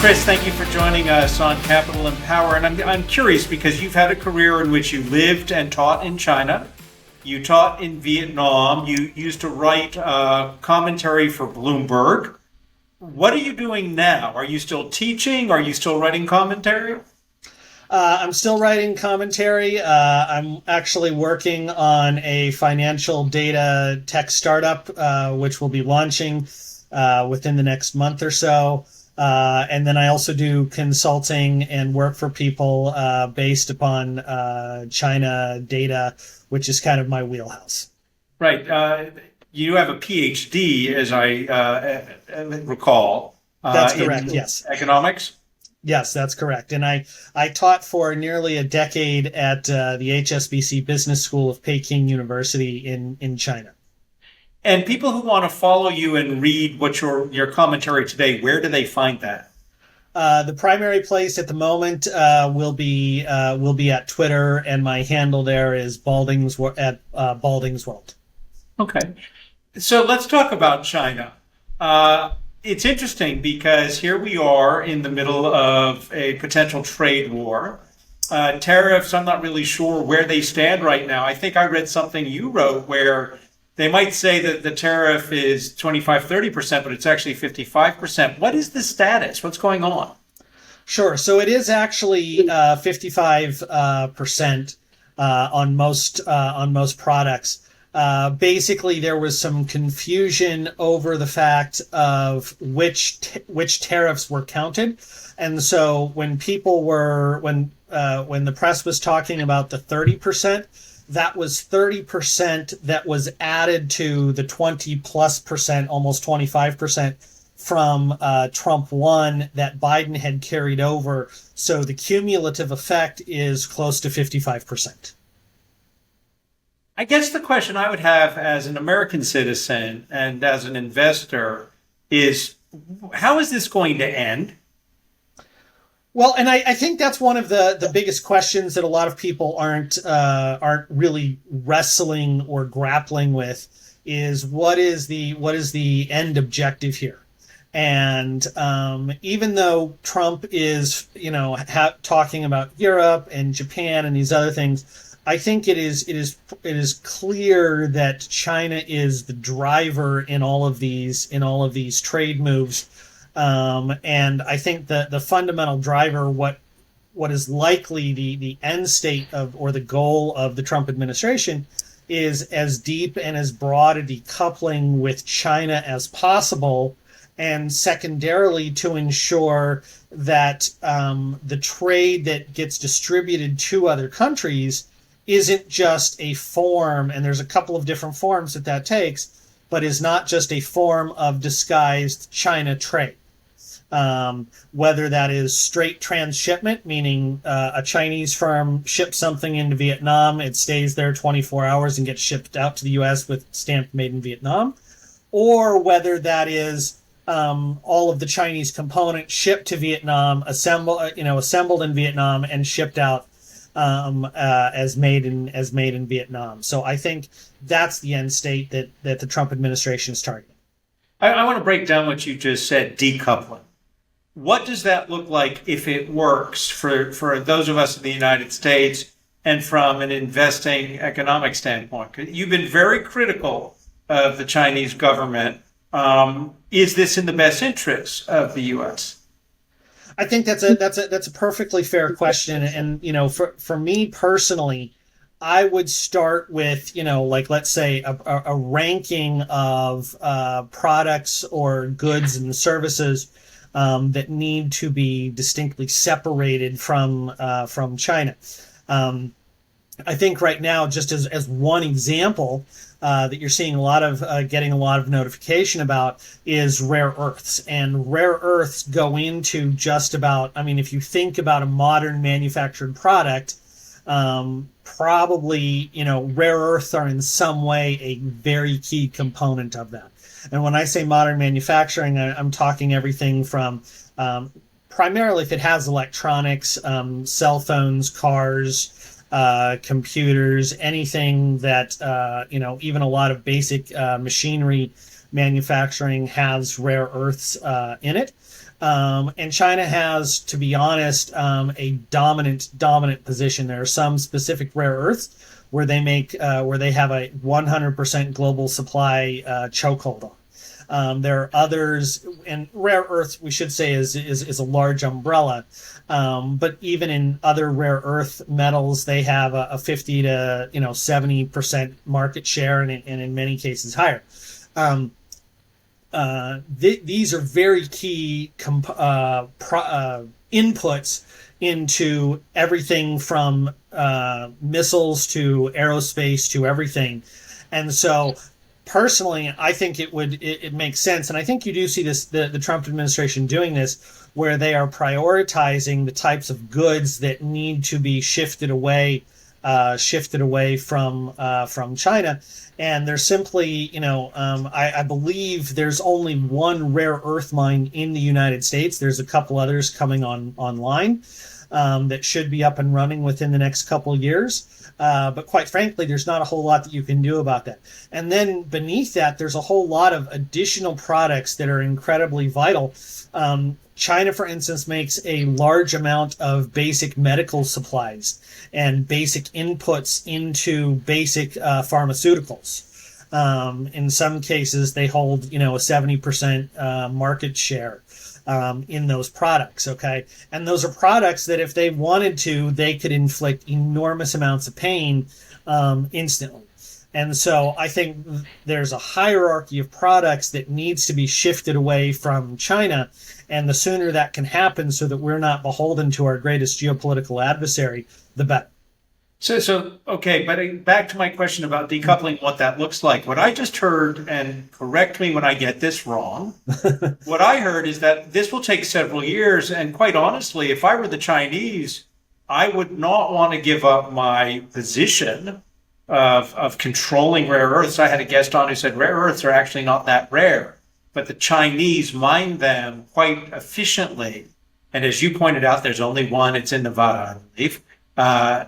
Chris, thank you for joining us on Capital and Power. And I'm curious because you've had a career in which you lived and taught in China. You taught in Vietnam. You used to write commentary for Bloomberg. What are you doing now? Are you still teaching? Are you still writing commentary? I'm still writing commentary. I'm actually working on a financial data tech startup, which will be launching within the next month or so. And then I also do consulting and work for people based upon China data, which is kind of my wheelhouse. Right. You have a PhD, as I recall. That's correct, in yes. Economics? Yes, that's correct. And I taught for nearly a decade at the HSBC Business School of Peking University in China. And people who want to follow you and read what your commentary today, where do they find that? The primary place at the moment will be at Twitter, and my handle there is Balding's World. Okay. So let's talk about China. It's interesting because here we are in the middle of a potential trade war. Tariffs, I'm not really sure where they stand right now. I think I read something you wrote where they might say that the tariff is 25-30%, but it's actually 55%. What is the status? What's going on? Sure. So it is actually 55% on most products. Basically, there was some confusion over the fact of which tariffs were counted, and so when the press was talking about the 30%, that was 30% that was added to the 20+%, almost 25% from Trump 1 that Biden had carried over. So the cumulative effect is close to 55%. I guess the question I would have as an American citizen and as an investor is, how is this going to end? Well, and I think that's one of the biggest questions that a lot of people aren't really wrestling or grappling with is what is the end objective here? And even though Trump is talking about Europe and Japan and these other things, I think it is clear that China is the driver in all of these trade moves. And I think the fundamental driver, what is likely the end state of or the goal of the Trump administration, is as deep and as broad a decoupling with China as possible, and secondarily to ensure that the trade that gets distributed to other countries isn't just a form, and there's a couple of different forms that takes, but is not just a form of disguised China trade. Whether that is straight trans-shipment, meaning a Chinese firm ships something into Vietnam, it stays there 24 hours and gets shipped out to the U.S. with stamped made in Vietnam, or whether that is all of the Chinese components shipped to Vietnam, assembled in Vietnam and shipped out as made in Vietnam. So I think that's the end state that the Trump administration is targeting. I want to break down what you just said, decoupling. What does that look like if it works for those of us in the United States and from an investing economic standpoint? You've been very critical of the Chinese government. Is this in the best interest of the U.S.? I think that's a perfectly fair question. And, for me personally, I would start with, let's say a ranking of products or goods and services that need to be distinctly separated from China. I think right now, just as one example that you're seeing getting a lot of notification about is rare earths. And rare earths go into just about, if you think about a modern manufactured product, probably, rare earths are in some way a very key component of that. And when I say modern manufacturing, I'm talking everything from primarily if it has electronics, cell phones, cars, computers, anything that, even a lot of basic machinery manufacturing has rare earths in it. And China has, to be honest, a dominant position. There are some specific rare earths where they have a 100% global supply chokehold on. There are others, and rare earths, we should say, is a large umbrella. But even in other rare earth metals, they have a 50 to 70% market share, and in many cases higher. These are very key inputs into everything from missiles to aerospace to everything. And so personally, I think it makes sense. And I think you do see this, the Trump administration doing this, where they are prioritizing the types of goods that need to be shifted away from China. And there's simply, I believe there's only one rare earth mine in the United States. There's a couple others coming online that should be up and running within the next couple of years. But quite frankly, there's not a whole lot that you can do about that. And then beneath that, there's a whole lot of additional products that are incredibly vital. China, for instance, makes a large amount of basic medical supplies and basic inputs into basic pharmaceuticals. In some cases, they hold, a 70% market share in those products. Okay. And those are products that if they wanted to, they could inflict enormous amounts of pain instantly. And so I think there's a hierarchy of products that needs to be shifted away from China. And the sooner that can happen so that we're not beholden to our greatest geopolitical adversary, the better. So okay, but back to my question about decoupling, what that looks like. What I just heard, and correct me when I get this wrong, what I heard is that this will take several years. And quite honestly, if I were the Chinese, I would not want to give up my position of controlling rare earths. I had a guest on who said rare earths are actually not that rare, but the Chinese mine them quite efficiently. And as you pointed out, there's only one. It's in Nevada, I believe.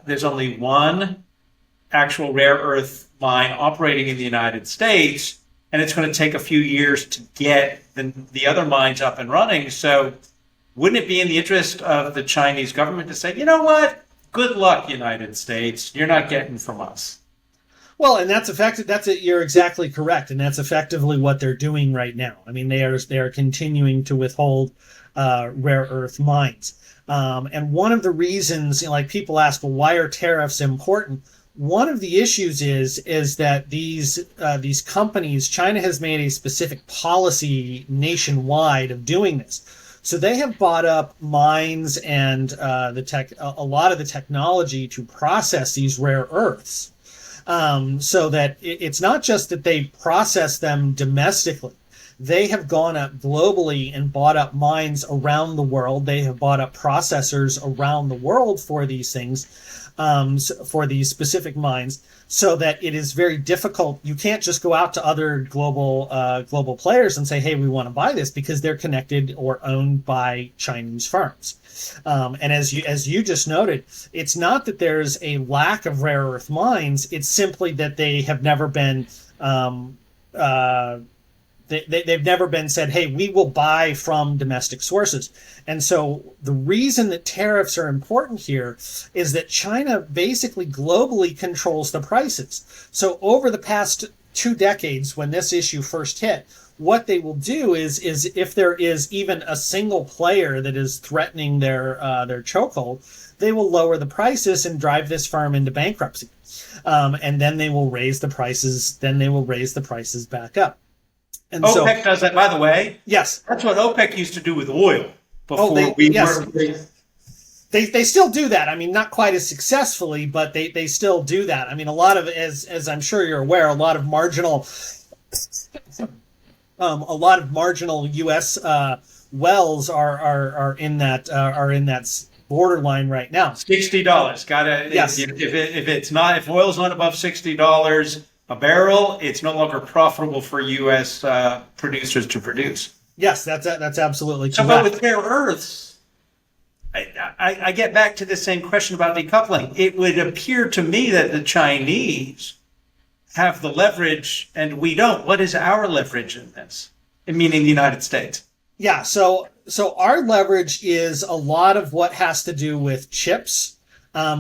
There's only one actual rare earth mine operating in the United States, and it's going to take a few years to get the other mines up and running. So wouldn't it be in the interest of the Chinese government to say, you know what, good luck, United States, you're not getting from us? Well, and that's effective. You're exactly correct, and that's effectively what they're doing right now. I mean, they are continuing to withhold rare earth mines. And one of the reasons, like people ask, well, why are tariffs important? One of the issues is that these companies, China has made a specific policy nationwide of doing this. So they have bought up mines and a lot of the technology to process these rare earths. So that it's not just that they process them domestically. They have gone up globally and bought up mines around the world. They have bought up processors around the world for these things, for these specific mines, so that it is very difficult. You can't just go out to other global players and say, hey, we want to buy this, because they're connected or owned by Chinese firms. And as you just noted, it's not that there's a lack of rare earth mines. It's simply that they have never been they've never been said, hey, we will buy from domestic sources. And so the reason that tariffs are important here is that China basically globally controls the prices. So over the past 2 decades, when this issue first hit, what they will do is if there is even a single player that is threatening their chokehold, they will lower the prices and drive this firm into bankruptcy. And then they will raise the prices. Then they will raise the prices back up. And OPEC does that, by the way. Yes, that's what OPEC used to do with oil before They still do that. I mean, not quite as successfully, but they still do that. I mean, a lot of, as I'm sure you're aware, a lot of marginal U.S. wells are in that borderline right now. $60. Yes. If oil's not above $60 a barrel, it's no longer profitable for U.S. producers to produce. Yes, that's absolutely correct. So, but with rare earths, I get back to the same question about decoupling. It would appear to me that the Chinese have the leverage and we don't. What is our leverage in this? Meaning the United States. Yeah, so so our leverage is a lot of what has to do with chips,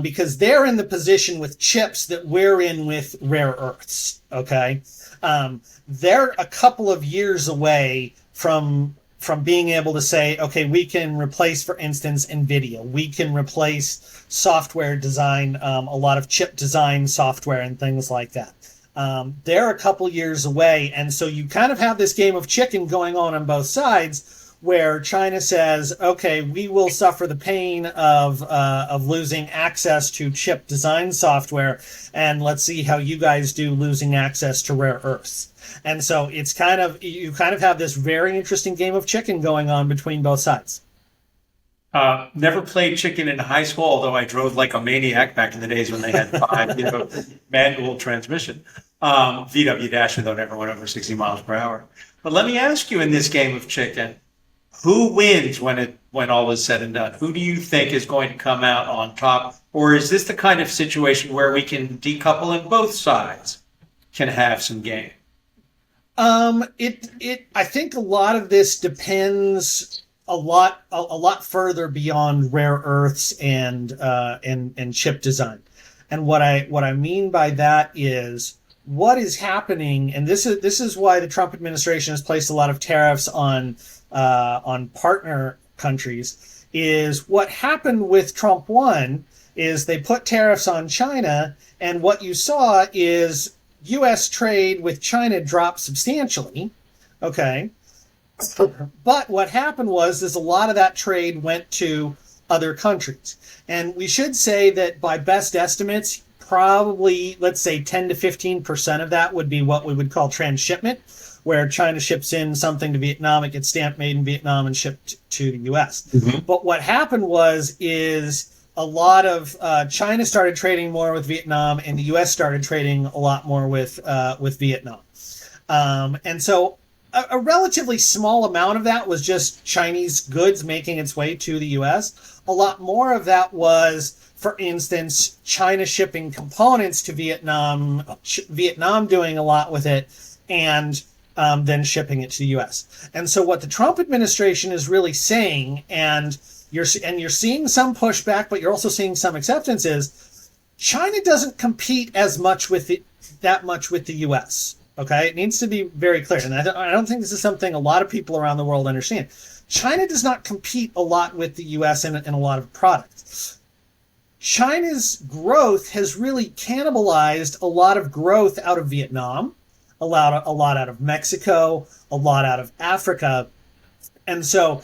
because they're in the position with chips that we're in with rare earths. Okay, they're a couple of years away from being able to say, okay, we can replace, for instance, NVIDIA. We can replace software design, a lot of chip design software and things like that. They're a couple years away. And so you kind of have this game of chicken going on both sides, where China says, okay, we will suffer the pain of losing access to chip design software, and let's see how you guys do losing access to rare earths. And so it's you kind of have this very interesting game of chicken going on between both sides. Never played chicken in high school, although I drove like a maniac back in the days when they had five, manual transmission. VW Dasher, though, never went over 60 miles per hour. But let me ask you, in this game of chicken, who wins when all is said and done? Who do you think is going to come out on top? Or is this the kind of situation where we can decouple and both sides can have some gain? I think a lot of this depends a lot further beyond rare earths and chip design. And what I mean by that is what is happening, and this is why the Trump administration has placed a lot of tariffs on partner countries, is what happened with Trump 1 is they put tariffs on China, and what you saw is U.S. trade with China dropped substantially, okay? But what happened was a lot of that trade went to other countries. And we should say that by best estimates, probably, let's say 10 to 15% of that would be what we would call trans-shipment, where China ships in something to Vietnam, it gets stamped made in Vietnam and shipped to the U.S. Mm-hmm. But what happened is a lot of China started trading more with Vietnam, and the U.S. started trading a lot more with Vietnam. And so a relatively small amount of that was just Chinese goods making its way to the U.S. A lot more of that was, for instance, China shipping components to Vietnam, Vietnam doing a lot with it, and then shipping it to the U.S. And so what the Trump administration is really saying, and you're seeing some pushback, but you're also seeing some acceptance, is China doesn't compete as much with that much with the U.S. Okay, it needs to be very clear, and I don't think this is something a lot of people around the world understand. China does not compete a lot with the U.S. in a lot of products. China's growth has really cannibalized a lot of growth out of Vietnam, a lot out of Mexico, a lot out of Africa, and so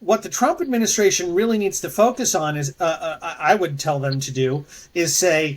what the Trump administration really needs to focus on is, I would tell them to do, is say,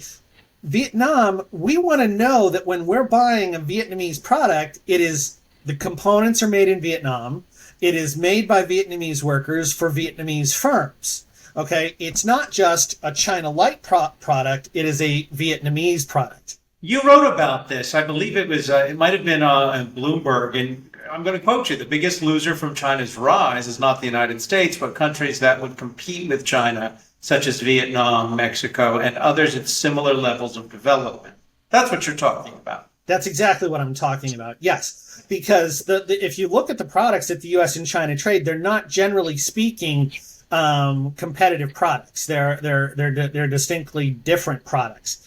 Vietnam, we want to know that when we're buying a Vietnamese product, the components are made in Vietnam, it is made by Vietnamese workers for Vietnamese firms. Okay, it's not just a China Light product, it is a Vietnamese product. You wrote about this. I believe it was, it might have been in Bloomberg, and I'm going to quote you. The biggest loser from China's rise is not the United States, but countries that would compete with China, such as Vietnam, Mexico, and others at similar levels of development. That's what you're talking about. That's exactly what I'm talking about. Yes, because if you look at the products that the U.S. and China trade, they're not, generally speaking, competitive products. They're distinctly different products.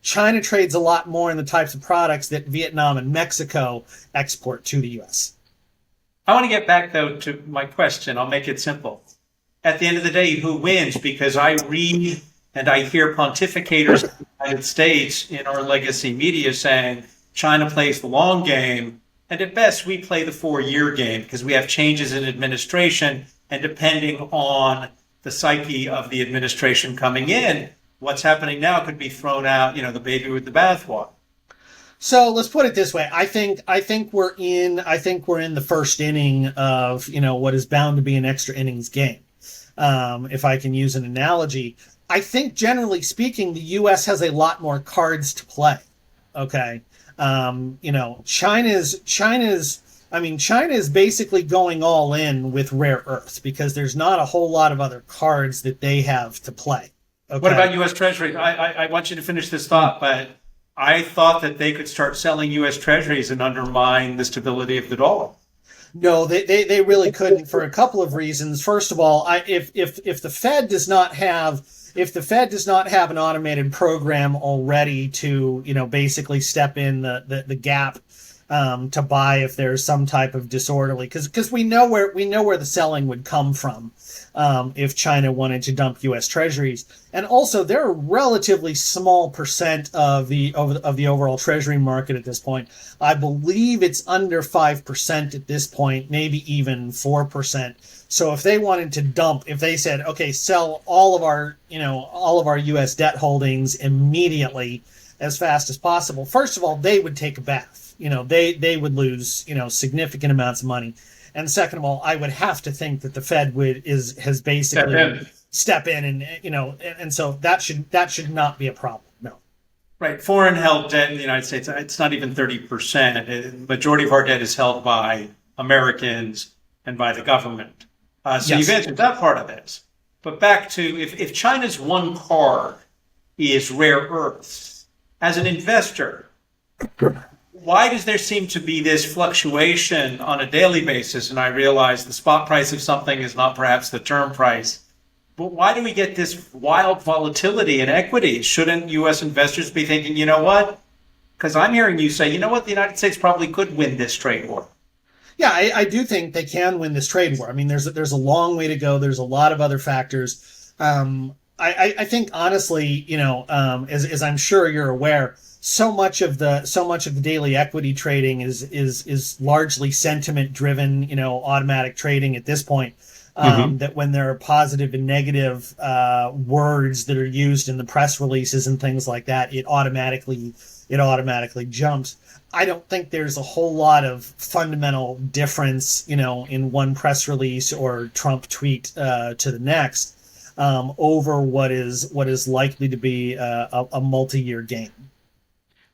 China trades a lot more in the types of products that Vietnam and Mexico export to the U.S. I want to get back, though, to my question. I'll make it simple. At the end of the day, who wins? Because I read and I hear pontificators in the United States in our legacy media saying China plays the long game, and at best we play the 4-year game because we have changes in administration, and depending on the psyche of the administration coming in, what's happening now could be thrown out, the baby with the bathwater. So let's put it this way. I think we're in the first inning of, what is bound to be an extra innings game. If I can use an analogy, I think generally speaking, the U.S. has a lot more cards to play. Okay. China is basically going all in with rare earths because there's not a whole lot of other cards that they have to play. Okay. What about U.S. Treasury? I want you to finish this thought, but I thought that they could start selling U.S. Treasuries and undermine the stability of the dollar. No, they really couldn't for a couple of reasons. First of all, if the Fed does not have an automated program already to basically step in the gap to buy if there's some type of disorderly, because we know where the selling would come from if China wanted to dump U.S. Treasuries, and also they're a relatively small percent of the overall Treasury market at this point. I believe it's under 5% at this point, maybe even 4%. So if they wanted to dump, if they said, okay, sell all of our U.S. debt holdings immediately as fast as possible, first of all, they would take a bath. They would lose, significant amounts of money. And second of all, I would have to think that the Fed has basically step in and so that should not be a problem. No. Right. Foreign held debt in the United States, it's not even 30%. The majority of our debt is held by Americans and by the government. So Yes. you've answered that part of this. But back to if China's one card is rare earths, as an investor, why does there seem to be this fluctuation on a daily basis? And I realize the spot price of something is not perhaps the term price. But why do we get this wild volatility in equities? Shouldn't U.S. investors be thinking, you know what? Because I'm hearing you say, you know what, the United States probably could win this trade war. Yeah, I do think they can win this trade war. I mean, there's a long way to go. There's a lot of other factors. I think honestly, as I'm sure you're aware, so much of the daily equity trading is largely sentiment driven, automatic trading at this point. That when there are positive and negative words that are used in the press releases and things like that, it automatically jumps. I don't think there's a whole lot of fundamental difference, in one press release or Trump tweet to the next over what is likely to be a multi-year game.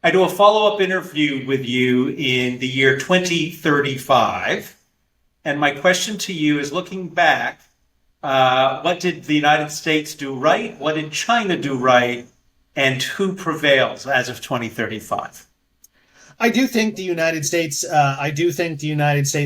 I do a follow-up interview with you in the year 2035. And my question to you is, looking back, what did the United States do right? What did China do right? And who prevails as of 2035? I do think the United States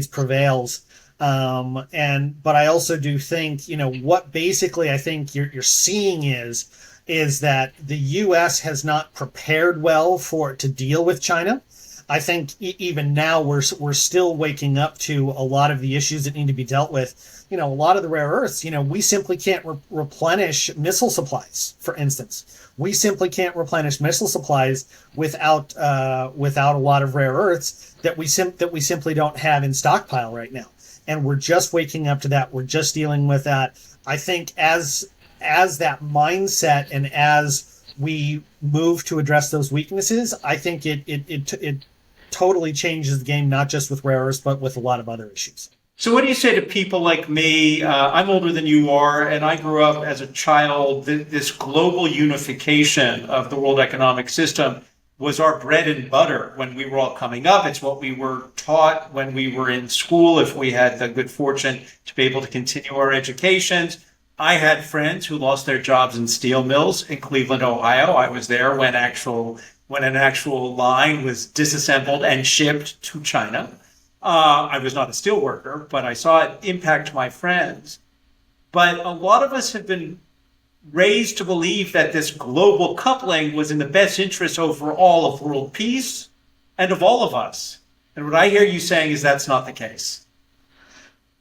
prevails. But I also do think, what basically I think you're seeing is that the U.S. has not prepared well to deal with China. I think even now we're still waking up to a lot of the issues that need to be dealt with. A lot of the rare earths, we simply can't replenish missile supplies, for instance. We simply can't replenish missile supplies without a lot of rare earths that we simply don't have in stockpile right now. And we're just waking up to that. We're just dealing with that. I think as that mindset and as we move to address those weaknesses, I think it totally changes the game, not just with rare earths, but with a lot of other issues. So what do you say to people like me? I'm older than you are, and I grew up as a child. This global unification of the world economic system was our bread and butter when we were all coming up. It's what we were taught when we were in school, if we had the good fortune to be able to continue our educations. I had friends who lost their jobs in steel mills in Cleveland, Ohio. I was there when an actual line was disassembled and shipped to China. I was not a steel worker, but I saw it impact my friends. But a lot of us have been raised to believe that this global coupling was in the best interest overall of world peace and of all of us. And what I hear you saying is that's not the case.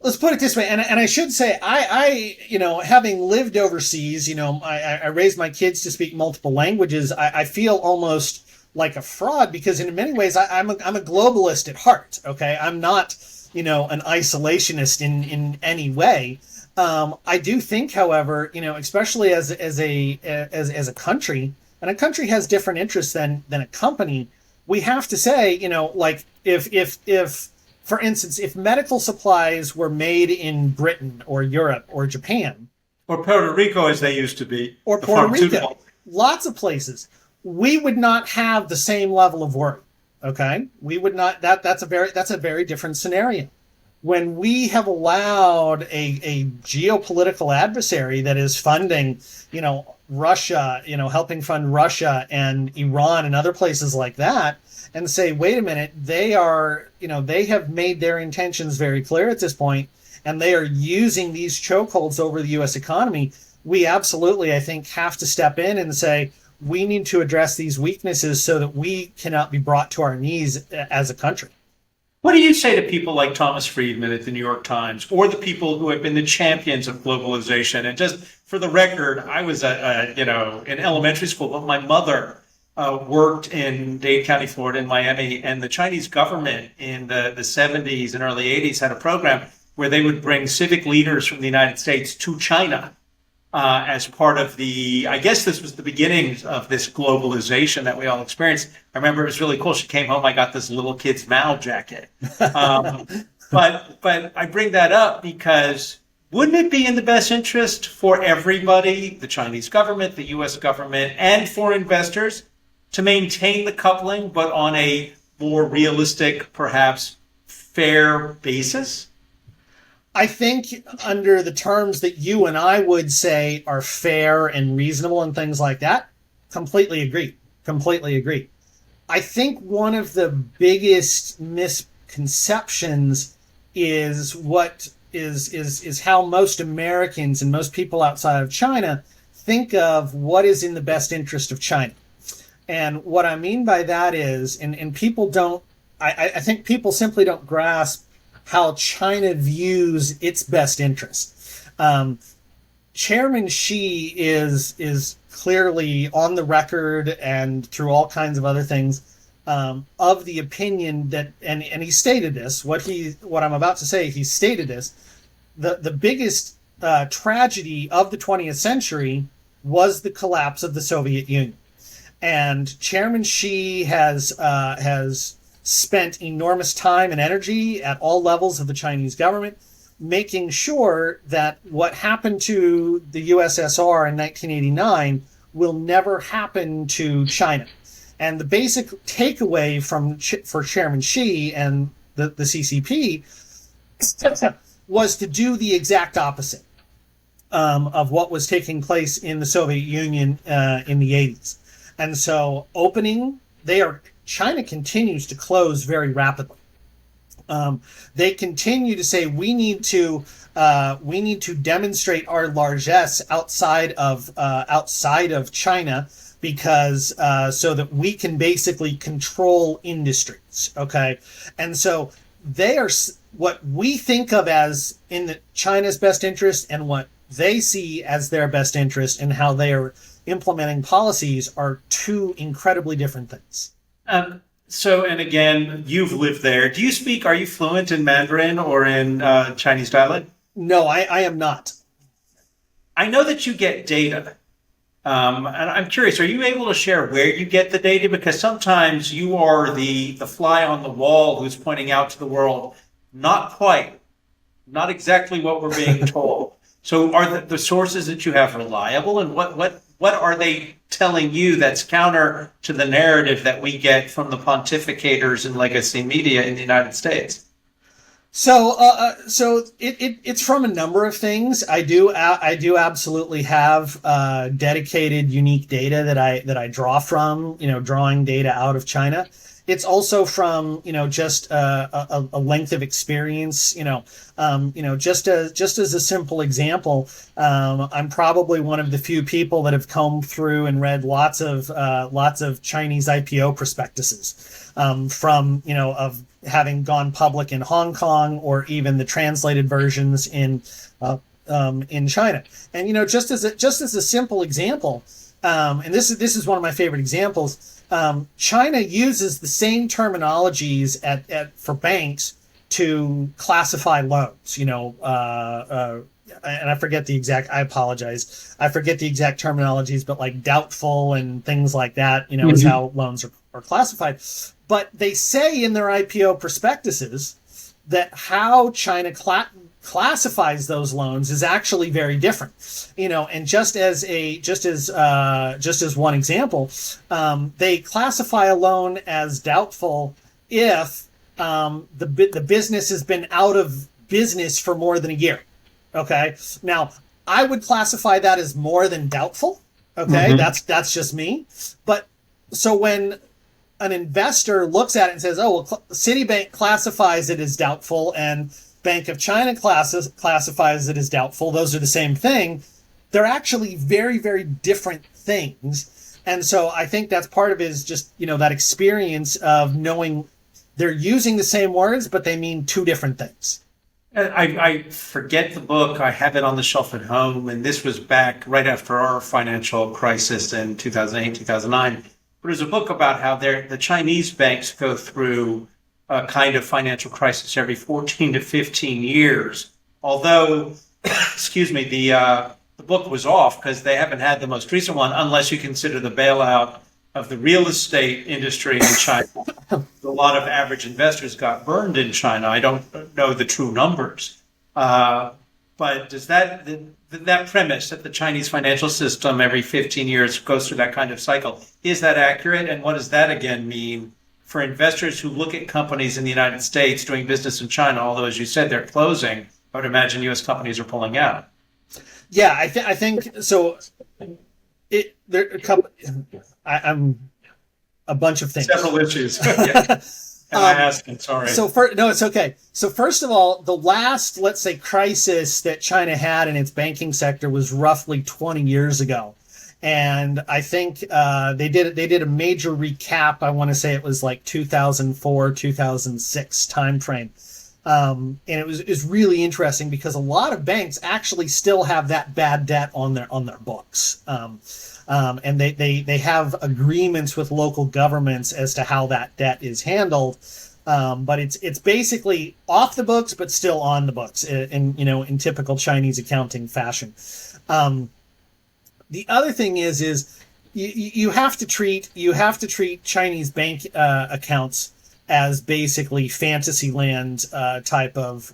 Let's put it this way, and I should say, I having lived overseas, I raised my kids to speak multiple languages. I feel almost like a fraud because in many ways I'm a globalist at heart. Okay, I'm not an isolationist in any way. I do think, however, especially as a country, and a country has different interests than a company. We have to say, like if for instance, if medical supplies were made in Britain or Europe or Japan, or Puerto Rico, as they used to be, or Puerto Rico, lots of places, we would not have the same level of worry. Okay, we would not. That's a very different scenario. When we have allowed a geopolitical adversary that is funding, Russia, helping fund Russia and Iran and other places like that, and say, wait a minute, they are, they have made their intentions very clear at this point, and they are using these chokeholds over the U.S. economy. We absolutely, I think, have to step in and say, we need to address these weaknesses so that we cannot be brought to our knees as a country. What do you say to people like Thomas Friedman at the New York Times, or the people who have been the champions of globalization? And just for the record, I was, in elementary school, but my mother worked in Dade County, Florida, in Miami, and the Chinese government in the 70s and early 80s had a program where they would bring civic leaders from the United States to China as part of I guess this was the beginnings of this globalization that we all experienced. I remember it was really cool. She came home, I got this little kid's Mao jacket. But I bring that up because wouldn't it be in the best interest for everybody, the Chinese government, the US government, and for investors, to maintain the coupling, but on a more realistic, perhaps fair basis? I think under the terms that you and I would say are fair and reasonable and things like that, completely agree. Completely agree. I think one of the biggest misconceptions is how most Americans and most people outside of China think of what is in the best interest of China. And what I mean by that is, and people don't, I think people simply don't grasp how China views its best interest. Chairman Xi is clearly on the record and through all kinds of other things of the opinion that, and he stated this, what I'm about to say, he stated this, the biggest tragedy of the 20th century was the collapse of the Soviet Union. And Chairman Xi has spent enormous time and energy at all levels of the Chinese government, making sure that what happened to the USSR in 1989 will never happen to China. And the basic takeaway for Chairman Xi and the CCP was to do the exact opposite of what was taking place in the Soviet Union in the 80s. And so China continues to close very rapidly. They continue to say we need to demonstrate our largesse outside of China, because so that we can basically control industries. Okay, and so they are what we think of as in China's best interest, and what they see as their best interest, and how they are implementing policies are two incredibly different things. And again, you've lived there. Are you fluent in Mandarin or in Chinese dialect? No, I am not. I know that you get data. And I'm curious, are you able to share where you get the data? Because sometimes you are the fly on the wall who's pointing out to the world, not exactly what we're being told. So are the sources that you have reliable, and what are they telling you that's counter to the narrative that we get from the pontificators and legacy media in the United States? So it's from a number of things. I do absolutely have dedicated, unique data that I draw from. Drawing data out of China. It's also from just a length of experience. Just as a simple example, I'm probably one of the few people that have combed through and read lots of Chinese IPO prospectuses, from of having gone public in Hong Kong, or even the translated versions in China. And just as a simple example, and this is one of my favorite examples. China uses the same terminologies for banks to classify loans. And I forget the exact. I apologize. I forget the exact terminologies, but like doubtful and things like that. Is how loans are classified. But they say in their IPO prospectuses that how China classifies those loans is actually very different. And just as one example, they classify a loan as doubtful if the business has been out of business for more than a year. Okay. Now, I would classify that as more than doubtful. Okay, that's just me. But so when an investor looks at it and says, "Oh, well, Citibank classifies it as doubtful, and Bank of China classifies it as doubtful. Those are the same thing." They're actually very, very different things, and so I think that's part of it is just that experience of knowing they're using the same words, but they mean two different things. I forget the book. I have it on the shelf at home, and this was back right after our financial crisis in 2008, 2009. But it was a book about how the Chinese banks go through a kind of financial crisis every 14 to 15 years. Although, excuse me, the book was off because they haven't had the most recent one, unless you consider the bailout of the real estate industry in China. A lot of average investors got burned in China. I don't know the true numbers. But does that premise that the Chinese financial system every 15 years goes through that kind of cycle, is that accurate? And what does that again mean for investors who look at companies in the United States doing business in China? Although, as you said, they're closing, I would imagine U.S. companies are pulling out. Yeah, I think so. I'm a bunch of things. Several issues. Yeah. Am I asking? Sorry. No, it's okay. So first of all, the last, let's say, crisis that China had in its banking sector was roughly 20 years ago. And I think they did a major recap. I want to say it was like 2004, 2006 timeframe. And it was really interesting because a lot of banks actually still have that bad debt on their books. And they have agreements with local governments as to how that debt is handled. But it's basically off the books, but still on the books in typical Chinese accounting fashion. The other thing is you have to treat Chinese bank accounts as basically fantasy land type of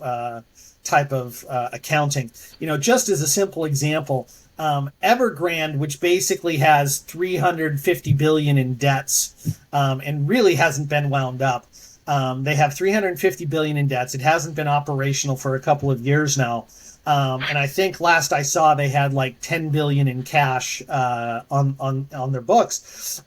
accounting. Just as a simple example, Evergrande, which basically has 350 billion in debts, and really hasn't been wound up. They have 350 billion in debts. It hasn't been operational for a couple of years now. And I think last I saw they had like 10 billion in cash on their books.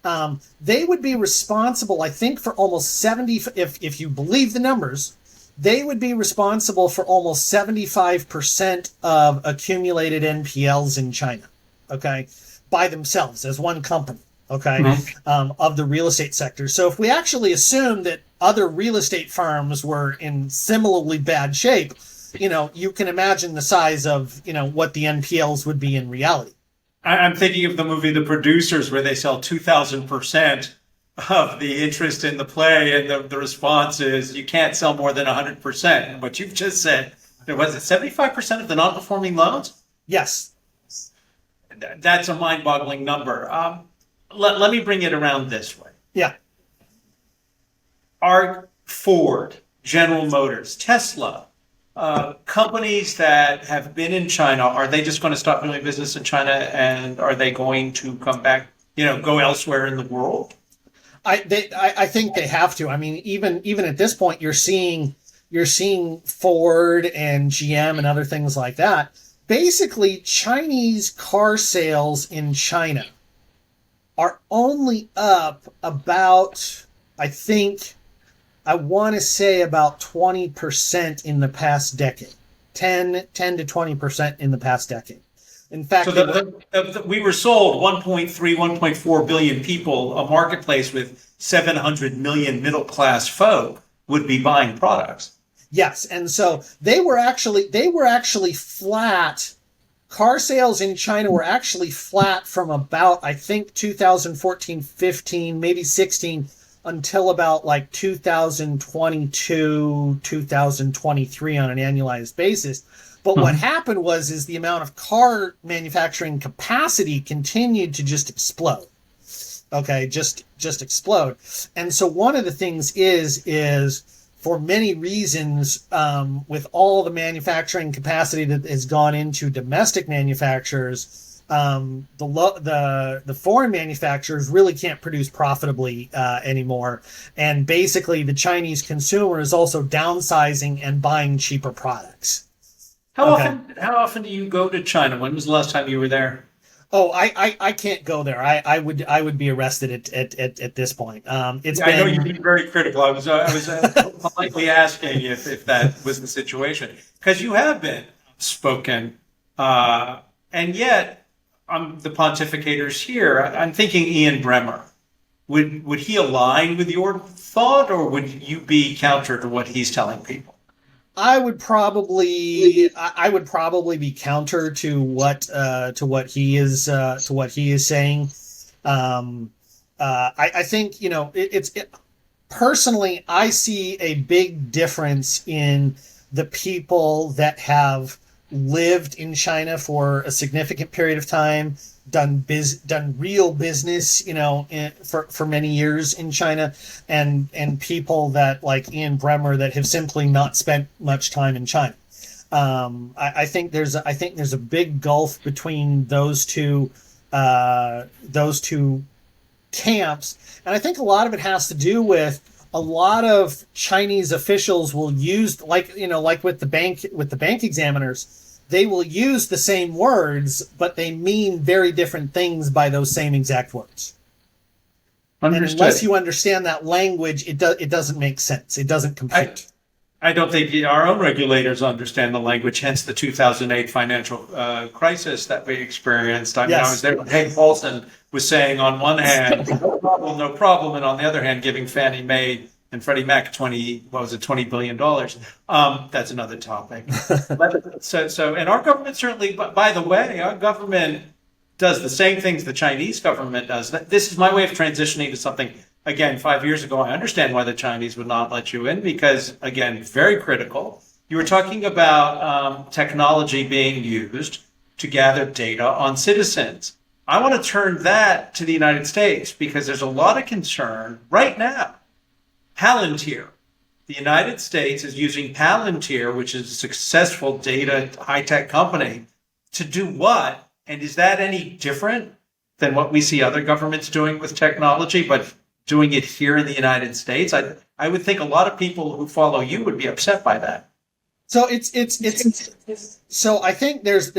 They would be responsible, I think, for almost 70, if you believe the numbers, they would be responsible for almost 75% of accumulated NPLs in China, okay, by themselves as one company, okay, of the real estate sector. So if we actually assume that other real estate firms were in similarly bad shape, you can imagine the size of, what the NPLs would be in reality. I'm thinking of the movie The Producers, where they sell 2,000% of the interest in the play, and the response is you can't sell more than 100%. And what you've just said, was it 75% of the non-performing loans? Yes. That's a mind-boggling number. Let me bring it around this way. Yeah. Are Ford, General Motors, Tesla, companies that have been in China, are they just going to stop doing business in China, and are they going to come back, go elsewhere in the world? I think they have to. I mean, even at this point, you're seeing Ford and GM and other things like that. Basically, Chinese car sales in China are only up about, I want to say about 20% in the past decade. 10 to 20% in the past decade. In fact, so we were sold 1.3, 1.4 billion people, a marketplace with 700 million middle-class folk would be buying products. Yes, and so they were actually flat. Car sales in China were actually flat from about, I think, 2014, 15, maybe 16, until about like 2022, 2023 on an annualized basis. But what happened was the amount of car manufacturing capacity continued to just explode. Okay, just explode. And so one of the things is for many reasons, with all the manufacturing capacity that has gone into domestic manufacturers, the foreign manufacturers really can't produce profitably anymore. And basically the Chinese consumer is also downsizing and buying cheaper products. How often do you go to China? When was the last time you were there? Oh, I can't go there. I would be arrested at this point. It's Yeah, I know you've been been very critical. I was politely asking if that was the situation because you have been spoken, and yet the pontificators here. I'm thinking Ian Bremmer. Would he align with your thought, or would you be counter to what he's telling people? I would probably be counter to what he is saying. I think personally, I see a big difference in the people that have lived in China for a significant period of time, done real business, for many years in China, and people that like Ian Bremmer that have simply not spent much time in China. I think there's a big gulf between those two camps. And I think a lot of it has to do with a lot of Chinese officials will use, like with the bank examiners, they will use the same words, but they mean very different things by those same exact words. And unless Understood. you understand that language, it doesn't make sense. It doesn't I, compute. I don't think our own regulators understand the language, hence the 2008 financial crisis that we experienced. I mean, I was Yes. there when Hank Paulson was saying on one hand, no problem, and on the other hand, giving Fannie Mae and Freddie Mac $20 billion. That's another topic. And our government certainly, but by the way, our government does the same things the Chinese government does. This is my way of transitioning to something. Again, 5 years ago, I understand why the Chinese would not let you in because, again, very critical. You were talking about technology being used to gather data on citizens. I want to turn that to the United States because there's a lot of concern right now. Palantir. The United States is using Palantir, which is a successful data high tech company, to do what? And is that any different than what we see other governments doing with technology, but doing it here in the United States? I would think a lot of people who follow you would be upset by that. So so I think there's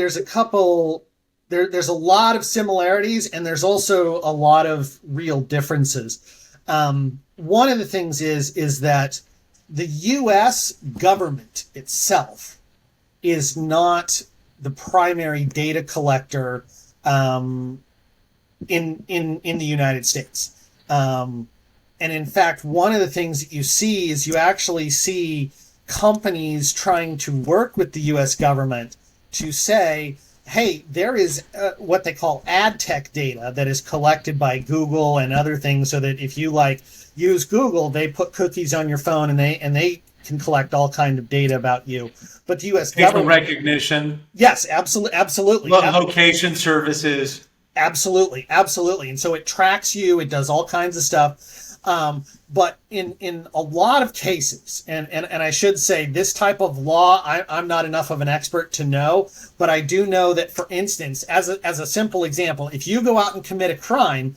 a lot of similarities and there's also a lot of real differences. One of the things is that the U.S. government itself is not the primary data collector in the United States. And in fact, one of the things that you see is you actually see companies trying to work with the U.S. government to say, hey, there is what they call ad tech data that is collected by Google and other things, so that if you use Google, they put cookies on your phone and they can collect all kind of data about you. But the U.S. Facial government, recognition, yes, absolutely, location services. absolutely, and so it tracks you. It does all kinds of stuff. But in a lot of cases, and I should say this type of law, I'm not enough of an expert to know, but I do know that, for instance, as a simple example, if you go out and commit a crime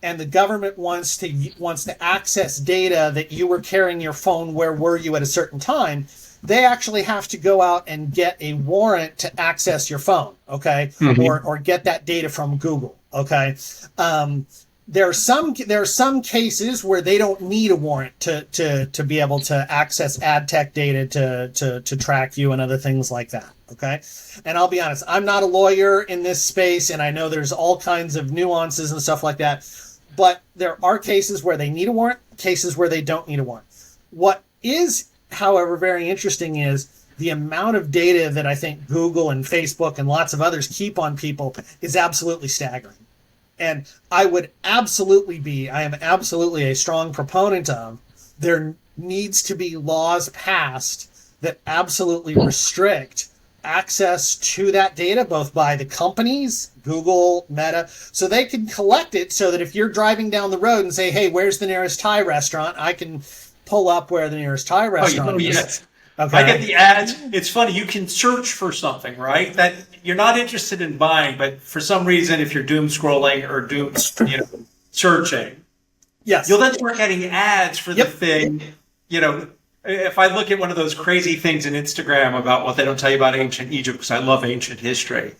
and the government wants to access data that you were carrying your phone, where were you at a certain time, they actually have to go out and get a warrant to access your phone, okay? Mm-hmm. Or get that data from Google, okay? There are some cases where they don't need a warrant to be able to access ad tech data to track you and other things like that. Okay. And I'll be honest, I'm not a lawyer in this space, and I know there's all kinds of nuances and stuff like that. But there are cases where they need a warrant, cases where they don't need a warrant. What is, however, very interesting is the amount of data that I think Google and Facebook and lots of others keep on people is absolutely staggering. And I am absolutely a strong proponent of, there needs to be laws passed that absolutely restrict access to that data, both by the companies, Google, Meta, so they can collect it, so that if you're driving down the road and say, hey, where's the nearest Thai restaurant? I can pull up where the nearest Thai restaurant is. Yes. Okay. I get the ads. It's funny. You can search for something, right? That you're not interested in buying, but for some reason, if you're doom scrolling or searching, Yes. you'll then start getting ads for the Yep. thing. If I look at one of those crazy things in Instagram about what they don't tell you about ancient Egypt, because I love ancient history,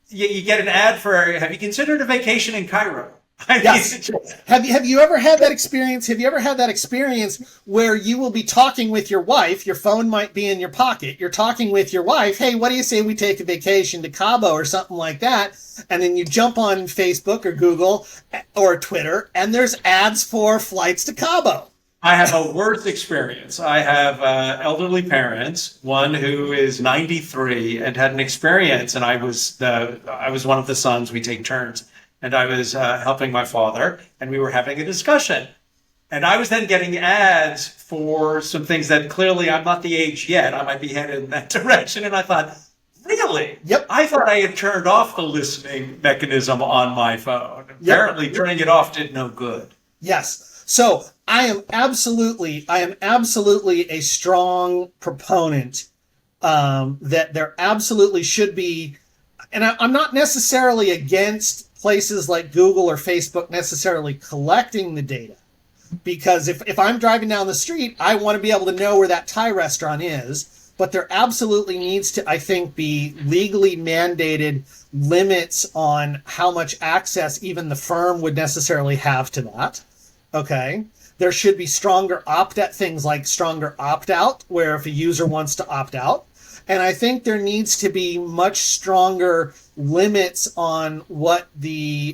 you get an ad for, have you considered a vacation in Cairo? Yes. Have you ever had that experience? Have you ever had that experience where you will be talking with your wife, your phone might be in your pocket, you're talking with your wife, hey, what do you say we take a vacation to Cabo or something like that? And then you jump on Facebook or Google or Twitter and there's ads for flights to Cabo. I have a worse experience. I have elderly parents, one who is 93 and had an experience, and I was one of the sons. We take turns, and I was helping my father, and we were having a discussion. And I was then getting ads for some things that clearly I'm not the age yet. I might be headed in that direction. And I thought, really? Yep. I thought I had turned off the listening mechanism on my phone. Yep. Apparently, turning it off did no good. Yes. So I am absolutely a strong proponent that there absolutely should be, and I'm not necessarily against places like Google or Facebook necessarily collecting the data, because if I'm driving down the street, I want to be able to know where that Thai restaurant is, but there absolutely needs to, I think, be legally mandated limits on how much access even the firm would necessarily have to that. Okay. There should be stronger things like stronger opt-out, where if a user wants to opt out. And I think there needs to be much stronger limits on what the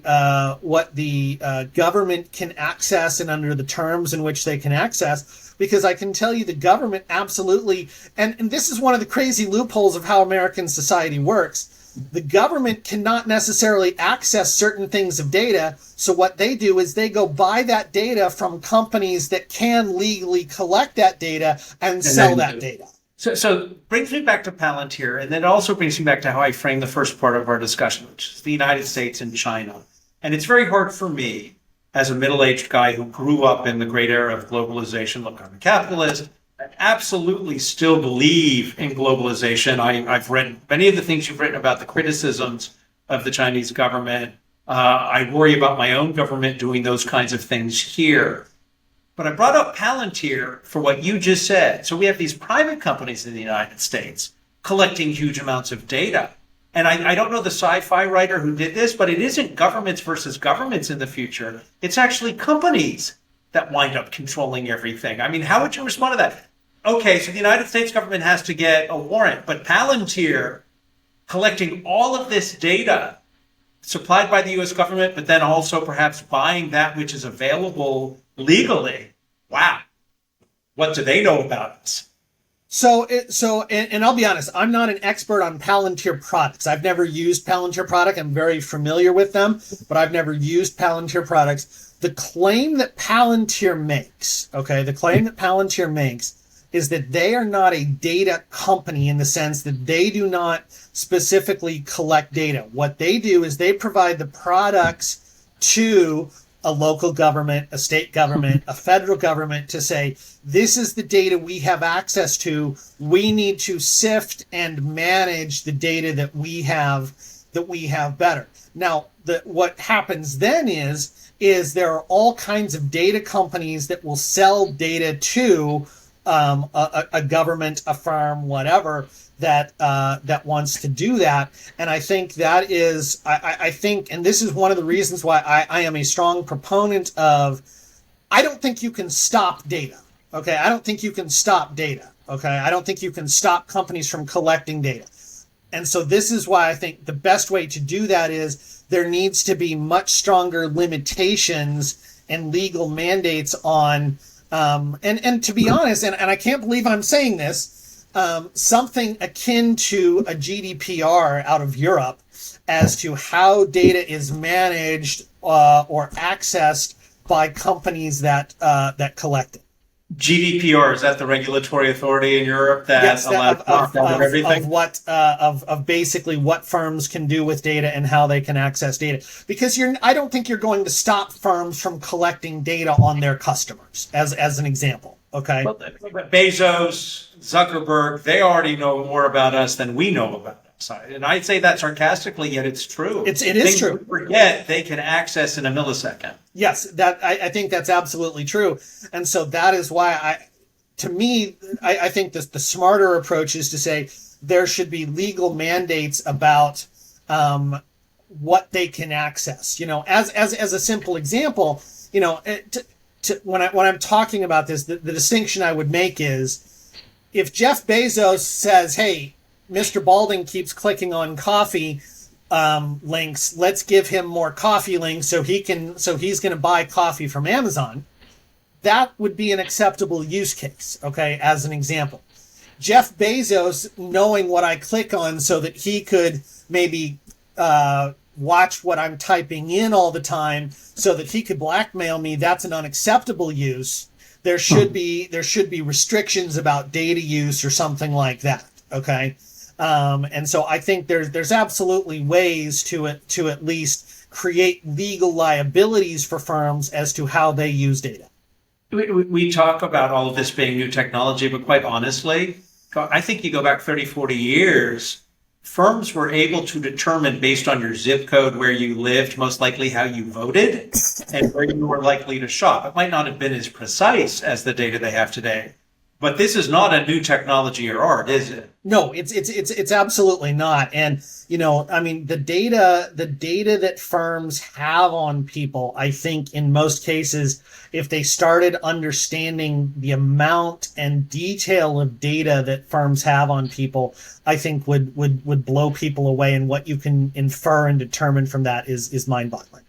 government can access and under the terms in which they can access. Because I can tell you the government absolutely, and this is one of the crazy loopholes of how American society works. The government cannot necessarily access certain things of data. So what they do is they go buy that data from companies that can legally collect that data and sell that data. So brings me back to Palantir, and then it also brings me back to how I framed the first part of our discussion, which is the United States and China. And it's very hard for me, as a middle-aged guy who grew up in the great era of globalization, look, I'm a capitalist, I absolutely still believe in globalization. I've read many of the things you've written about the criticisms of the Chinese government. I worry about my own government doing those kinds of things here. But I brought up Palantir for what you just said. So we have these private companies in the United States collecting huge amounts of data. And I don't know the sci-fi writer who did this, but it isn't governments versus governments in the future. It's actually companies that wind up controlling everything. I mean, how would you respond to that? Okay, so the United States government has to get a warrant, but Palantir collecting all of this data supplied by the U.S. government, but then also perhaps buying that which is available legally. Wow. What do they know about us? And I'll be honest, I'm not an expert on Palantir products. I've never used Palantir product. I'm very familiar with them, but I've never used Palantir products. The claim that Palantir makes is that they are not a data company in the sense that they do not specifically collect data. What they do is they provide the products to a local government, a state government, a federal government to say, this is the data we have access to. We need to sift and manage the data that we have better. Now, what happens then is there are all kinds of data companies that will sell data to a government, a firm, whatever, that wants to do that. And I think that is, I think, and this is one of the reasons why I am a strong proponent of, I don't think you can stop data. Okay. I don't think you can stop data. Okay. I don't think you can stop companies from collecting data. And so this is why I think the best way to do that is there needs to be much stronger limitations and legal mandates on, and to be honest, and I can't believe I'm saying this, something akin to a GDPR out of Europe as to how data is managed or accessed by companies that collect it. GDPR, is that the regulatory authority in Europe that allows everything? Of basically what firms can do with data and how they can access data. Because I don't think you're going to stop firms from collecting data on their customers, as an example. Okay. But Bezos, Zuckerberg, they already know more about us than we know about us. And I'd say that sarcastically, yet it's true. It is true. We forget they can access in a millisecond. Yes, I think that's absolutely true. And so that is why I think the smarter approach is to say there should be legal mandates about what they can access. As a simple example, when I'm talking about this, the distinction I would make is if Jeff Bezos says, "Hey, Mr. Balding keeps clicking on coffee links. Let's give him more coffee links so he's going to buy coffee from Amazon." That would be an acceptable use case. Okay, as an example, Jeff Bezos knowing what I click on so that he could maybe watch what I'm typing in all the time so that he could blackmail me. That's an unacceptable use. There should be restrictions about data use or something like that. Okay. And so I think there's absolutely ways to at least create legal liabilities for firms as to how they use data. We talk about all of this being new technology, but quite honestly, I think you go back 30, 40 years, firms were able to determine based on your zip code where you lived, most likely how you voted and where you were likely to shop. It might not have been as precise as the data they have today, but this is not a new technology or art, is it? No, it's absolutely not. And I mean, the data that firms have on people, I think in most cases, if they started understanding the amount and detail of data that firms have on people, I think would blow people away. And what you can infer and determine from that is mind-boggling.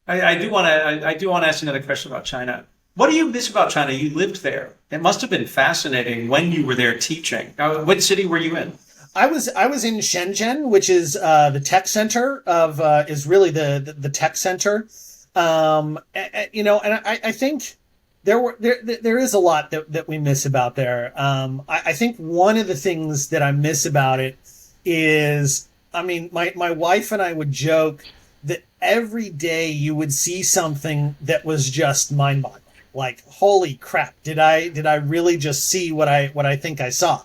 I do want to ask another question about China. What do you miss about China? You lived there. It must have been fascinating when you were there teaching. What city were you in? I was in Shenzhen, which is the tech center of is really the tech center. And I think there is a lot that we miss about there. I think one of the things that I miss about it is, I mean, my wife and I would joke that every day you would see something that was just mind-boggling. Like, holy crap, did I really just see what I think I saw?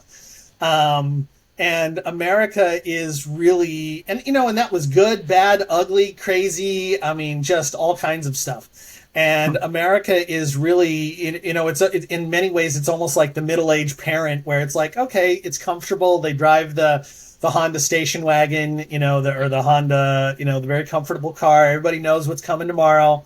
And America is really, and that was good, bad, ugly, crazy. I mean, just all kinds of stuff. And America is really, it's in many ways, it's almost like the middle-aged parent where it's like, okay, it's comfortable. They drive the Honda station wagon, the Honda, the very comfortable car. Everybody knows what's coming tomorrow.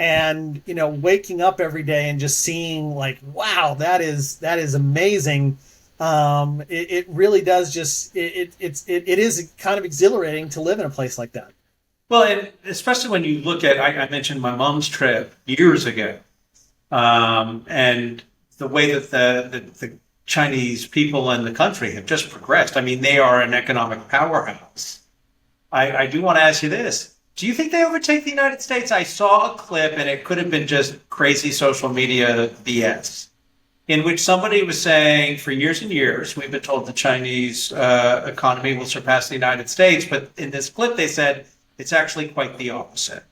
And, waking up every day and just seeing like, wow, that is amazing. It really does just, it is kind of exhilarating to live in a place like that. Well, and especially when you look at, I mentioned my mom's trip years ago, and the way that the Chinese people in the country have just progressed. I mean, they are an economic powerhouse. I do want to ask you this. Do you think they overtake the United States? I saw a clip, and it could have been just crazy social media BS, in which somebody was saying for years and years, we've been told the Chinese economy will surpass the United States. But in this clip, they said it's actually quite the opposite.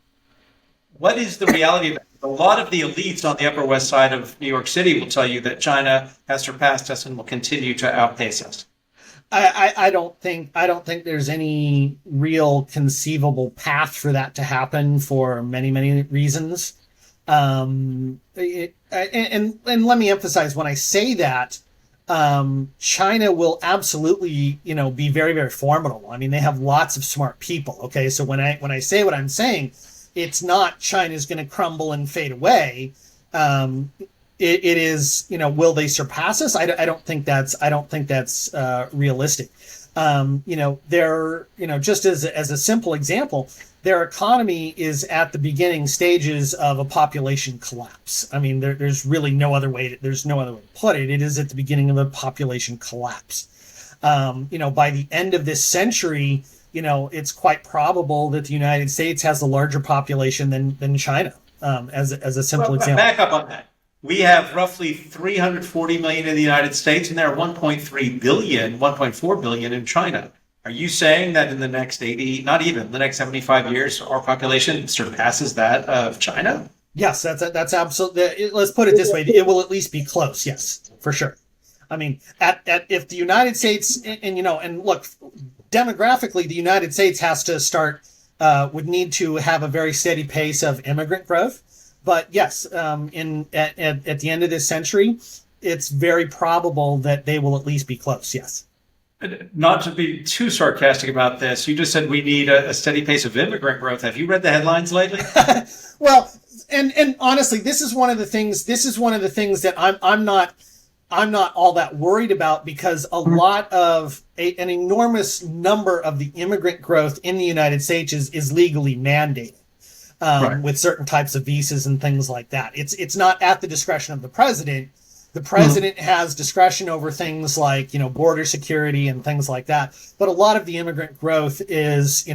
What is the reality of that? A lot of the elites on the Upper West Side of New York City will tell you that China has surpassed us and will continue to outpace us. I don't think there's any real conceivable path for that to happen for many, many reasons. And let me emphasize, when I say that, China will absolutely, be very, very formidable. I mean, they have lots of smart people. Okay. So when I say what I'm saying, it's not China's going to crumble and fade away. It is, will they surpass us? I don't think that's realistic. They're, just as a simple example, their economy is at the beginning stages of a population collapse. I mean, there's really no other way to put it. It is at the beginning of a population collapse. By the end of this century, it's quite probable that the United States has a larger population than China, as a simple example. Back up on that. We have roughly 340 million in the United States, and there are 1.3 billion, 1.4 billion in China. Are you saying that in the next 80, not even the next 75 years, our population surpasses that of China? Yes, that's absolutely. Let's put it this way: it will at least be close. Yes, for sure. I mean, if the United States and look, demographically, the United States has to would need to have a very steady pace of immigrant growth. But yes, at the end of this century, it's very probable that they will at least be close. Yes. Not to be too sarcastic about this, you just said we need a steady pace of immigrant growth. Have you read the headlines lately? Well, and honestly, this is one of the things. This is one of the things that I'm not all that worried about, because a lot of an enormous number of the immigrant growth in the United States is legally mandated, Right. with certain types of visas and things like that. It's not at the discretion of the president. The president has discretion over things like, border security and things like that. But a lot of the immigrant growth is,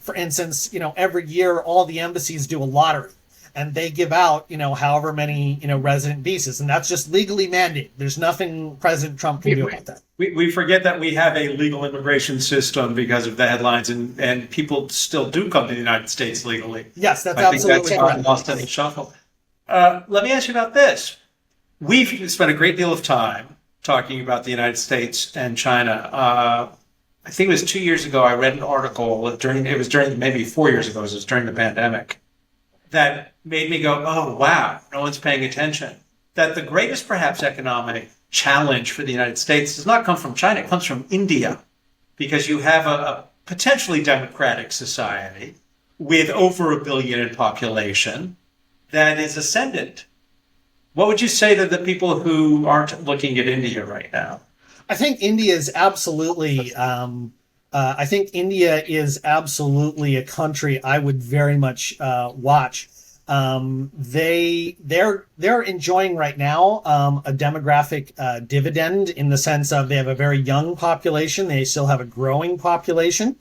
for instance, every year all the embassies do a lottery and they give out, however many, resident visas. And that's just legally mandated. There's nothing President Trump can do about that. We forget that we have a legal immigration system because of the headlines, and people still do come to the United States legally. Yes, that's I think absolutely that's correct. lost in the shuffle. Let me ask you about this. We've spent a great deal of time talking about the United States and China. I think it was 2 years ago, I read an article during maybe 4 years ago, it was during the pandemic, that made me go, oh, wow, no one's paying attention. That the greatest, perhaps, economic challenge for the United States does not come from China, it comes from India, because you have a potentially democratic society with over 1 billion in population that is ascendant. What would you say to the people who aren't looking at India right now? I think India is absolutely. I think India is absolutely a country I would very much watch. They're enjoying right now a demographic dividend, in the sense of they have a very young population. They still have a growing population.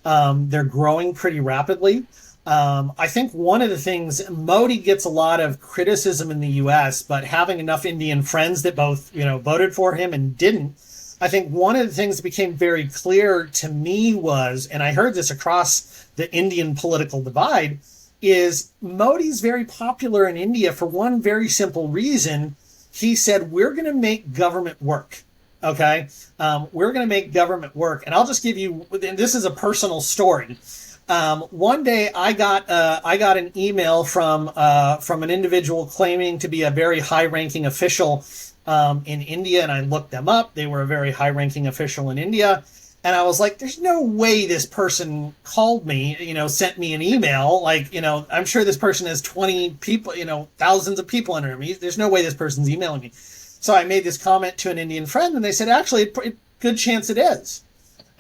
They're growing pretty rapidly. I think one of the things, Modi gets a lot of criticism in the U.S., but having enough Indian friends that both, voted for him and didn't, I think one of the things that became very clear to me was, and I heard this across the Indian political divide, is Modi's very popular in India for one very simple reason. He said, we're going to make government work. Okay. We're going to make government work. And I'll just give you, and this is a personal story. One day I got an email from an individual claiming to be a very high-ranking official in India, and I looked them up. They were a very high-ranking official in India, and I was like, "There's no way this person called me, sent me an email. Like, I'm sure this person has 20 people, thousands of people under me. There's no way this person's emailing me." So I made this comment to an Indian friend, and they said, "Actually, good chance it is."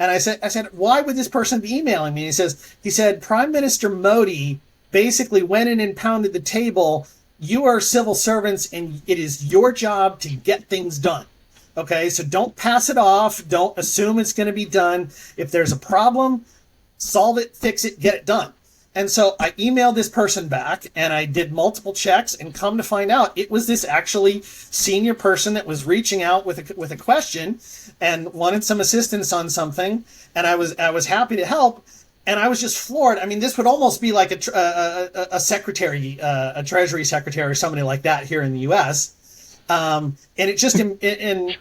And I said, why would this person be emailing me? He said, Prime Minister Modi basically went in and pounded the table. You are civil servants, and it is your job to get things done. Okay, so don't pass it off. Don't assume it's going to be done. If there's a problem, solve it, fix it, get it done. And so I emailed this person back, and I did multiple checks, and come to find out, it was this actually senior person that was reaching out with a question and wanted some assistance on something, and I was happy to help, and I was just floored. I mean, this would almost be like a secretary, a treasury secretary, or somebody like that here in the U.S. And it just in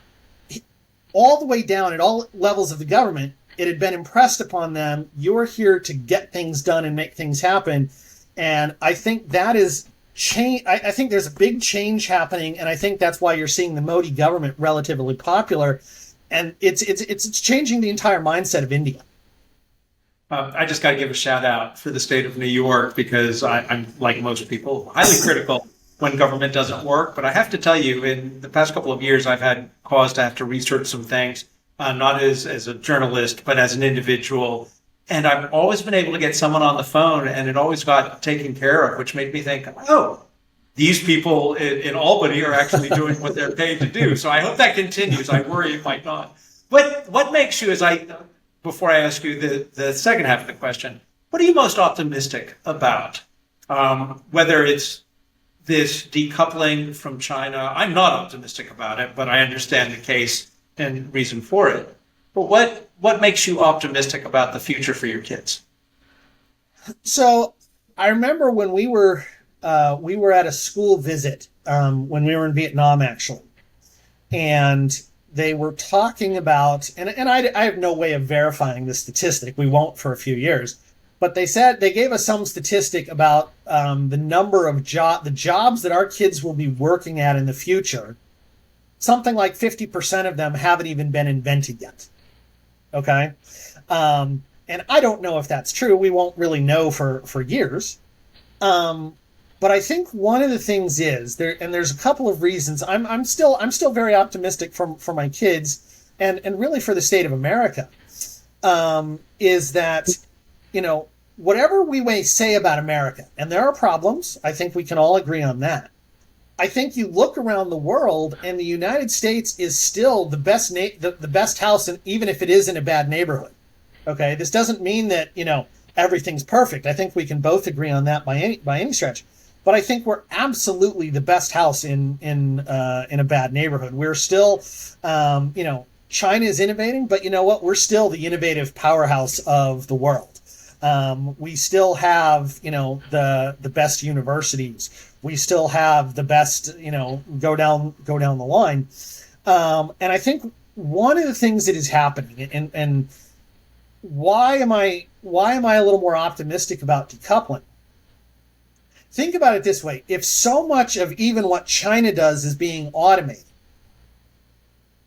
all the way down at all levels of the government, it had been impressed upon them, you're here to get things done and make things happen. And I think that is change. I think there's a big change happening, and I think that's why you're seeing the Modi government relatively popular. And it's changing the entire mindset of India. I just got to give a shout out for the state of New York, because I'm, like most people, highly critical when government doesn't work. But I have to tell you, in the past couple of years, I've had cause to have to research some things. Not as a journalist, but as an individual. And I've always been able to get someone on the phone, and it always got taken care of, which made me think, oh, these people in Albany are actually doing what they're paid to do. So I hope that continues. I worry it might not. What makes you, before I ask you the second half of the question, what are you most optimistic about? Whether it's this decoupling from China, I'm not optimistic about it, but I understand the case and reason for it. But what makes you optimistic about the future for your kids? So I remember when we were at a school visit when we were in Vietnam, actually, and they were talking about, and I have no way of verifying this statistic. We won't for a few years, but they gave us some statistic about the number of the jobs that our kids will be working at in the future. Something like 50% of them haven't even been invented yet. Okay. And I don't know if that's true. We won't really know for years. Um, but I think one of the things is there, and there's a couple of reasons. I'm still very optimistic for my kids, and really for the state of America. Is that, whatever we may say about America, and there are problems. I think we can all agree on that. I think you look around the world, and the United States is still the best the best house, and even if it is in a bad neighborhood. Okay, this doesn't mean that everything's perfect. I think we can both agree on that by any stretch. But I think we're absolutely the best house in a bad neighborhood. We're still, China is innovating, but you know what? We're still the innovative powerhouse of the world. We still have, the best universities. We still have the best, go down the line. And I think one of the things that is happening, and why am I a little more optimistic about decoupling? Think about it this way: if so much of even what China does is being automated,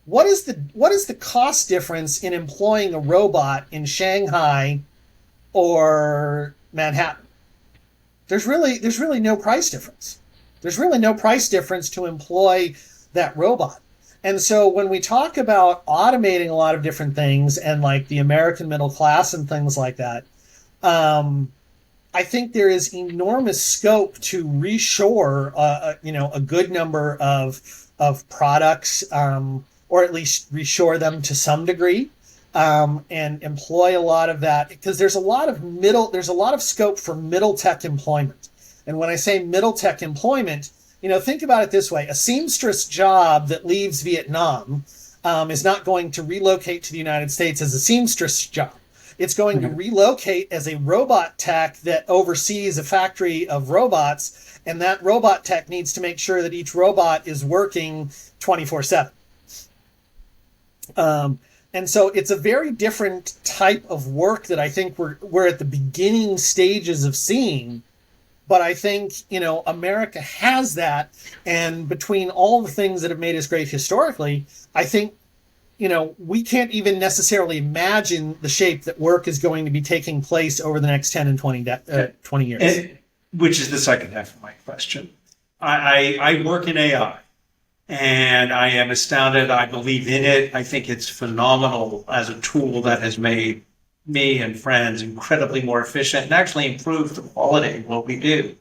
what is the cost difference in employing a robot in Shanghai or Manhattan? There's really no price difference. There's really no price difference to employ that robot. And so when we talk about automating a lot of different things and like the American middle class and things like that, I think there is enormous scope to reshore, a good number of products, or at least reshore them to some degree, and employ a lot of that, because there's a lot of scope for middle tech employment. And when I say middle tech employment, think about it this way: a seamstress job that leaves Vietnam is not going to relocate to the United States as a seamstress job. It's going to relocate as a robot tech that oversees a factory of robots, and that robot tech needs to make sure that each robot is working 24/7. And so it's a very different type of work that I think we're at the beginning stages of seeing. But I think, America has that. And between all the things that have made us great historically, I think, we can't even necessarily imagine the shape that work is going to be taking place over the next 10 and 20 years. And, which is the second half of my question. I work in AI, and I am astounded. I believe in it. I think it's phenomenal as a tool that has made me and friends incredibly more efficient and actually improved the quality of what we do.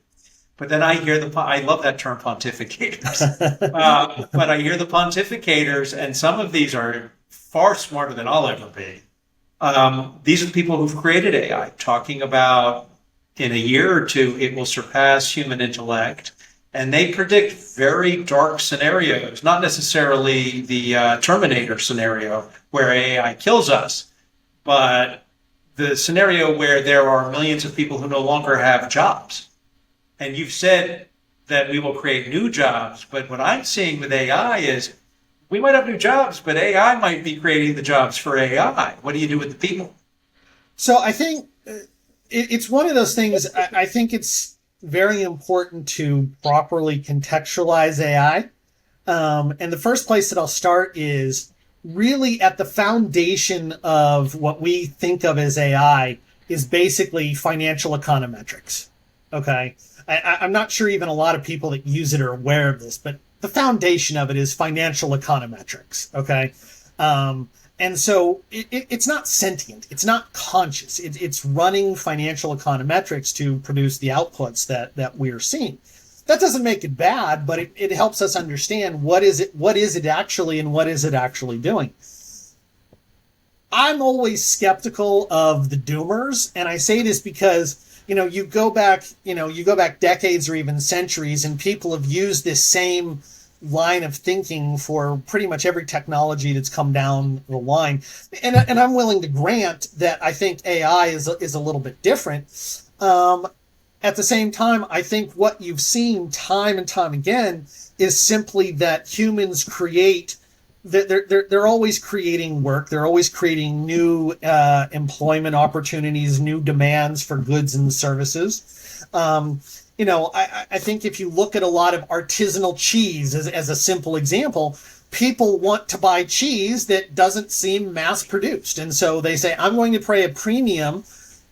But then I hear I love that term, pontificators. But I hear the pontificators, and some of these are far smarter than I'll ever be. These are the people who've created AI, talking about in a year or two, it will surpass human intellect. And they predict very dark scenarios, not necessarily the Terminator scenario where AI kills us, but the scenario where there are millions of people who no longer have jobs. And you've said that we will create new jobs, but what I'm seeing with AI is we might have new jobs, but AI might be creating the jobs for AI. What do you do with the people? So I think it's one of those things. I think it's very important to properly contextualize AI. And the first place that I'll start is really at the foundation of what we think of as AI is basically financial econometrics. Okay. I'm not sure even a lot of people that use it are aware of this, but the foundation of it is financial econometrics. Okay. And so it's not sentient. It's not conscious. It's running financial econometrics to produce the outputs that we're seeing. That doesn't make it bad, but it helps us understand what is it actually, and what is it actually doing. I'm always skeptical of the doomers, and I say this because you go back decades or even centuries, and people have used this same line of thinking for pretty much every technology that's come down the line. And I'm willing to grant that I think AI is a little bit different. At the same time, I think what you've seen time and time again is simply that humans create. They're always creating work. They're always creating new employment opportunities, new demands for goods and services. I think if you look at a lot of artisanal cheese as a simple example, people want to buy cheese that doesn't seem mass produced. And so they say, I'm going to pay a premium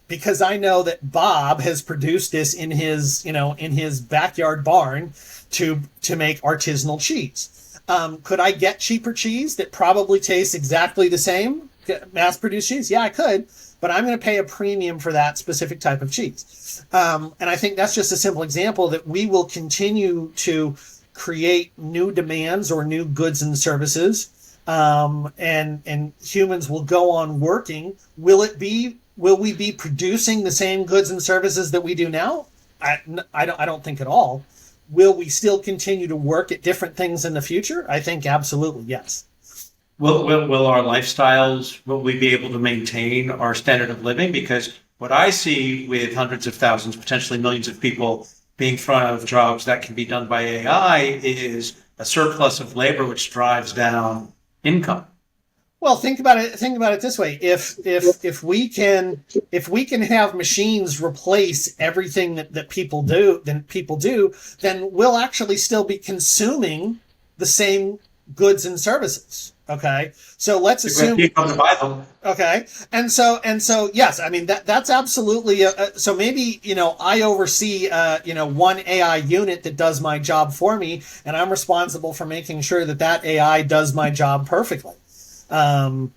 because I know that Bob has produced this in his, in his backyard barn to make artisanal cheese. Could I get cheaper cheese that probably tastes exactly the same, mass produced cheese? Yeah, I could, but I'm going to pay a premium for that specific type of cheese. And I think that's just a simple example that we will continue to create new demands or new goods and services, and humans will go on working. Will we be producing the same goods and services that we do now? I don't think at all. Will we still continue to work at different things in the future? I think absolutely yes. Will our lifestyles, will we be able to maintain our standard of living? Because what I see with hundreds of thousands, potentially millions of people being thrown out of jobs that can be done by AI is a surplus of labor, which drives down income. Well, think about it this way. If we can have machines replace everything that people do, then we'll actually still be consuming the same goods and services. Okay. So let's assume. Okay. And so, yes, I mean, that's absolutely, so maybe, I oversee, one AI unit that does my job for me, and I'm responsible for making sure that AI does my job perfectly. I'll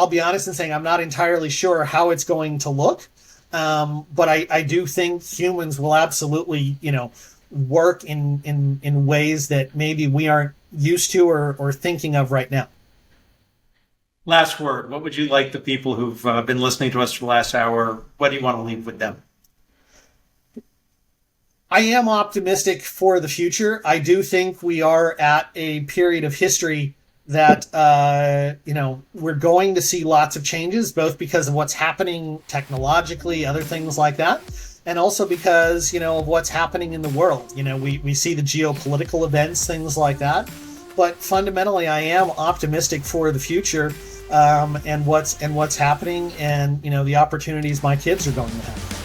be honest in saying I'm not entirely sure how it's going to look. But I do think humans will absolutely, work in ways that maybe we aren't used to or thinking of right now. Last word. What would you like the people who've been listening to us for the last hour, what do you want to leave with them? I am optimistic for the future. I do think we are at a period of history that, we're going to see lots of changes, both because of what's happening technologically, other things like that, and also because, of what's happening in the world. We see the geopolitical events, things like that. But fundamentally, I am optimistic for the future, and what's happening, and, the opportunities my kids are going to have.